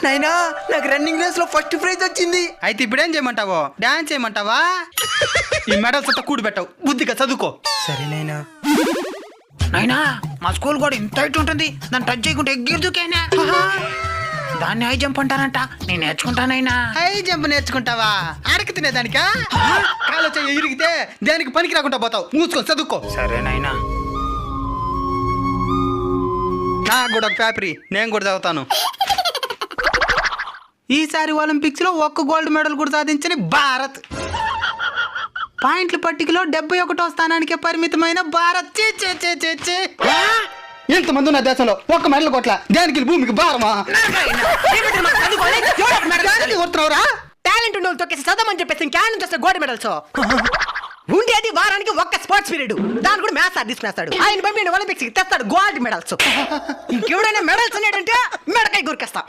నైనా నాకు running race లో ఫస్ట్ ప్రైజ్ వచ్చింది. అయితే ఇప్పుడేం చేయమంటావో? డాన్స్ చేయమంటావా? ఈ మెడల్స్ అంతా కూడి పెట్టావు, బుద్ధిగా చదువుకో. సరే నైనా. నైనా మా స్కూల్ కూడా ఇంత హైట్ ఉంటుంది, దాన్ని టచ్ చేయకుంటే ఎగిరిదుకైనా. దాన్ని హై జంప్ అంటారంట, నేను నేర్చుకుంటానైనా. High jump నేర్చుకుంటావా? అడక తినేదానికా? కాలు చెయ్యి ఇరిగితే దేనికి పనికి రాకుండా పోతావు. మూసుకొని చదువుకో. సరేనైనా. నాకు కూడా ఒక పేపరీ, నేను కూడా చదువుతాను. ఈసారి ఒలింపిక్స్ లో ఒక్క గోల్డ్ మెడల్ కూడా సాధించని భారత్. పాయింట్ల పట్టికలో 71వ స్థానానికి పరిమితమైన భారత్. ఎంతమంది ఉన్న దేశంలో ఒక్క మెడల్ కొట్ల, దేనికి భూమికి భారమా? టాలెంట్ ఉన్న తొక్కేసి చదవమని చెప్పేసి ఇంకేం చేస్తే గోల్డ్ మెడల్స్ ఉండేది వారానికి ఒక్క స్పోర్ట్స్ పీరియడ్, దాని కూడా మ్యాథ్స్ సార్ తీసుకునేస్తాడు. ఆయన పంపిణీ ఒలింపిక్స్ కి తెస్తాడు గోల్డ్ మెడల్స్. ఇంకెవడైనా మెడల్స్ అనేటంటే మెడకాయ గురికేస్తా.